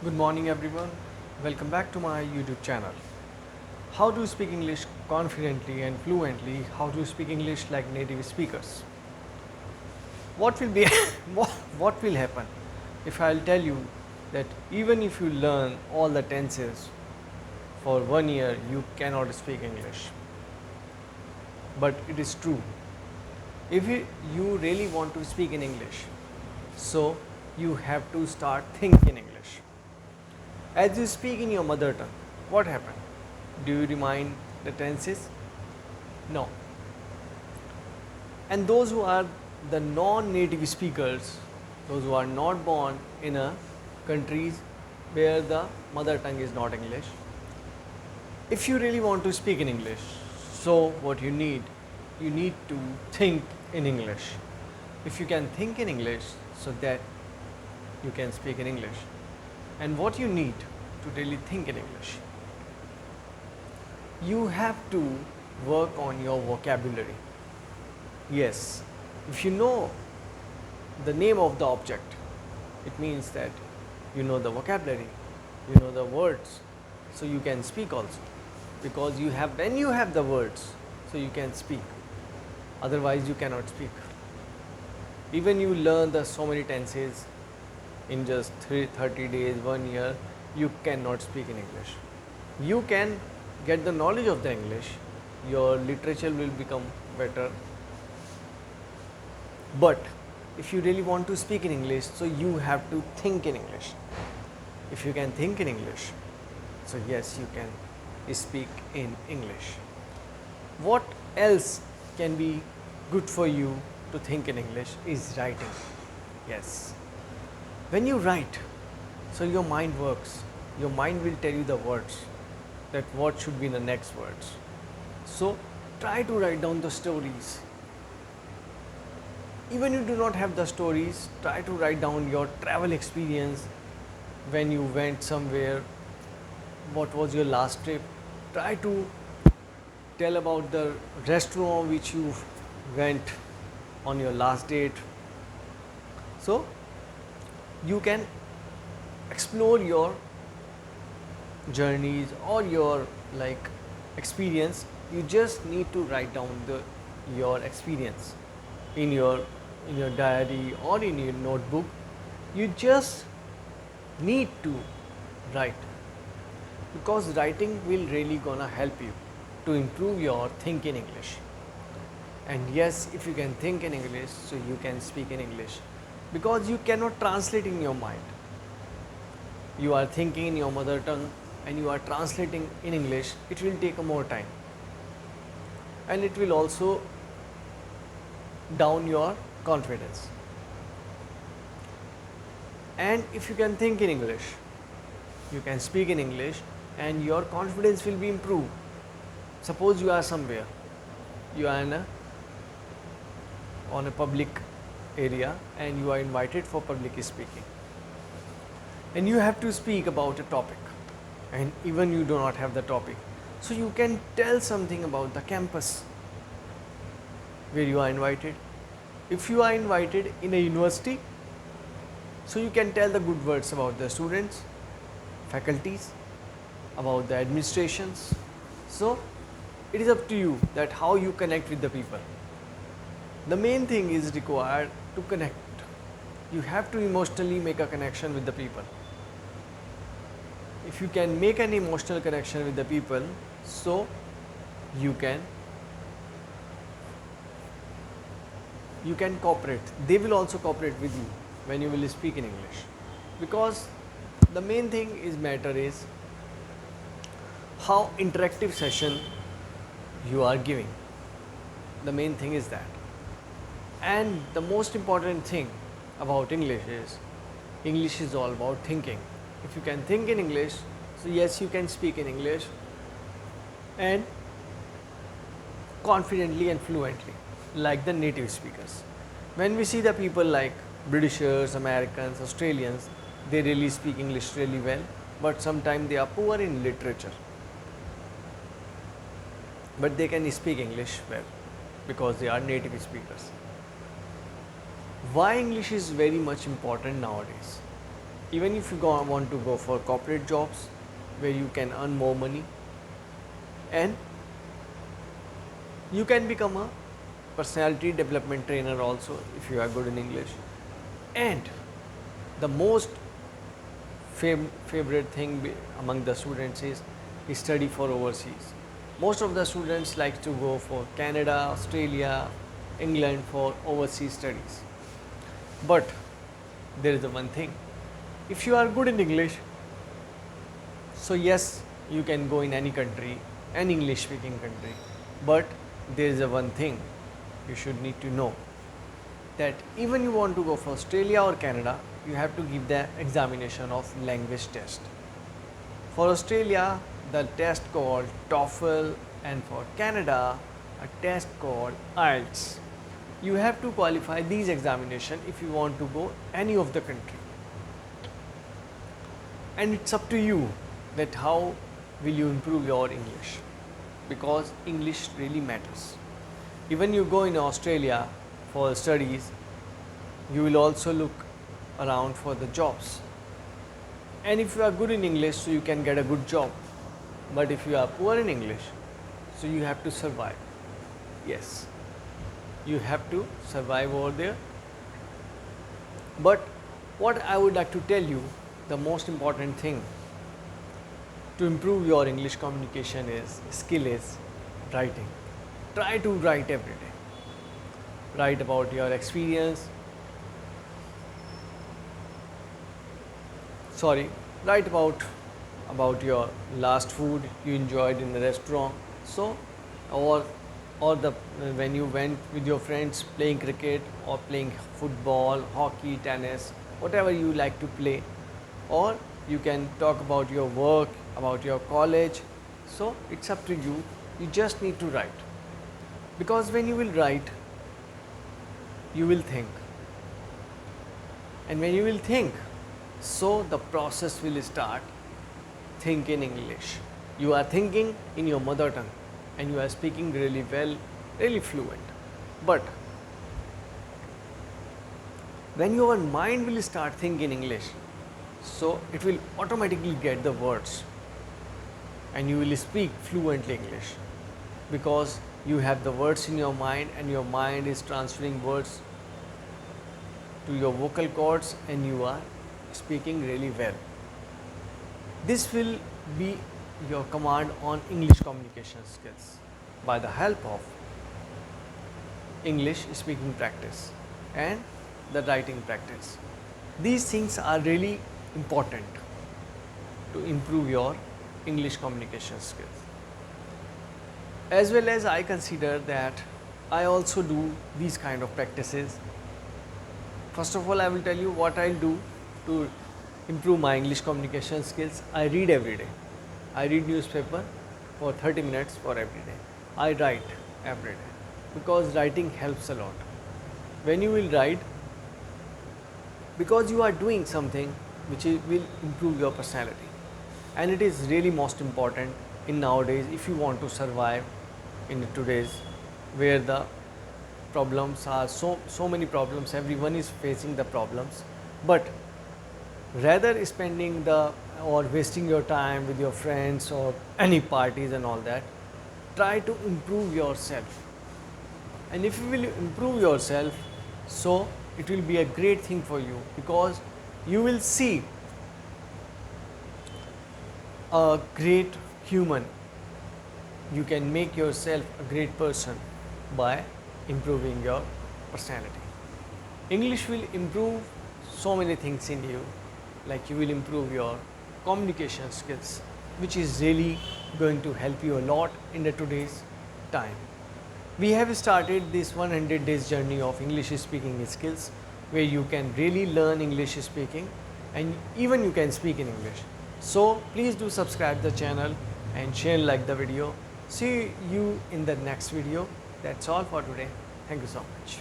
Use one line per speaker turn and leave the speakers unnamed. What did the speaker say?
Good morning, everyone. Welcome back to my YouTube channel. How to speak English confidently and fluently? How to speak English like native speakers? What will be what will happen if I'll tell you that even if you learn all the tenses for 1 year, you cannot speak English? But it is true. If you really want to speak in English, so you have to start thinking English. As you speak in your mother tongue, what happened? Do you remind the tenses? No. And those who are the non-native speakers, those who are not born in a countries where the mother tongue is not English, if you really want to speak in English, so what you need to think in English. If you can think in English, so that you can speak in English. And what you need to really think in English, you have to work on your vocabulary. Yes, if you know the name of the object, it means that you know the vocabulary, you know the words, so you can speak also. Because when you have the words, so you can speak. Otherwise, you cannot speak. Even you learn the so many tenses in just 30 days, 1 year, you cannot speak in English. You can get the knowledge of the English, your literature will become better. But if you really want to speak in English, so you have to think in English. If you can think in English, so yes, you can speak in English. What else can be good for you to think in English is writing. Yes. When you write, so your mind works. Your mind will tell you the words, that what should be the next words. So try to write down the stories. Even you do not have the stories, try to write down your travel experience, when you went somewhere, what was your last trip. Try to tell about the restaurant which you went on your last date. So you can explore your journeys or your experience. You just need to write down your experience in your diary or in your notebook. You just need to write, because writing will really gonna help you to improve your think in English. And yes, if you can think in English, so you can speak in English, because you cannot translate in your mind. You are thinking in your mother tongue and you are translating in English, it will take more time, and it will also down your confidence. And if you can think in English, you can speak in English, and your confidence will be improved. Suppose you are somewhere, you are on a public area and you are invited for public speaking, and you have to speak about a topic, and even you do not have the topic, so you can tell something about the campus where you are invited. If you are invited in a university, so you can tell the good words about the students, faculties, about the administrations. So it is up to you that how you connect with the people. The main thing is required to connect. You have to emotionally make a connection with the people. If you can make an emotional connection with the people, so you can cooperate. They will also cooperate with you when you will speak in English, because the main thing is how interactive session you are giving. The main thing is that. And the most important thing about English is all about thinking. If you can think in English, so yes, you can speak in English, and confidently and fluently, like the native speakers. When we see the people like Britishers, Americans, Australians, they really speak English really well, but sometimes they are poor in literature. But they can speak English well, because they are native speakers. Why English is very much important nowadays? Even if you want to go for corporate jobs where you can earn more money, and you can become a personality development trainer also if you are good in English. And the most favorite thing among the students is study for overseas. Most of the students like to go for Canada, Australia, England for overseas studies. But there is the one thing, if you are good in English, so yes, you can go in any country, an English speaking country. But there is a one thing you should need to know, that even you want to go for Australia or Canada, you have to give the examination of language test. For Australia, the test called TOEFL, and for Canada, a test called ielts. You have to qualify these examinations if you want to go any of the country. And it's up to you that how will you improve your English, because English really matters. Even you go in Australia for studies, you will also look around for the jobs. And if you are good in English, so you can get a good job. But if you are poor in English, so you have to survive. Yes, you have to survive over there. But what I would like to tell you, the most important thing to improve your English communication skill is writing. Try to write every day. Write about your experience. Write about your last food you enjoyed in the restaurant. So, or the when you went with your friends playing cricket or playing football, hockey, tennis, whatever you like to play. Or you can talk about your work, about your college. So it's up to you. You just need to write, because when you will write, you will think, and when you will think, so the process will start. Think in English. You are thinking in your mother tongue and you are speaking really well, really fluent. But when your mind will start thinking English, so it will automatically get the words and you will speak fluently English, because you have the words in your mind and your mind is transferring words to your vocal cords and you are speaking really well. This will be your command on English communication skills by the help of English speaking practice and the writing practice. These things are really important to improve your English communication skills. As well as I consider that I also do these kind of practices. First of all, I will tell you what I'll do to improve my English communication skills. I read every day. I read newspaper for 30 minutes for every day. I write every day, because writing helps a lot. When you will write, because you are doing something which will improve your personality, and it is really most important in nowadays if you want to survive in today's where the problems are so many problems, everyone is facing the problems. But rather spending or wasting your time with your friends or any parties and all that, try to improve yourself. And if you will improve yourself, so it will be a great thing for you, because you will see a great human. You can make yourself a great person by improving your personality. English will improve so many things in you, like you will improve your communication skills, which is really going to help you a lot in the today's time. We have started this 100 days journey of English speaking skills, where you can really learn English speaking and even you can speak in English. So please do subscribe the channel and share, like the video. See you in the next video. That's all for today. Thank you so much.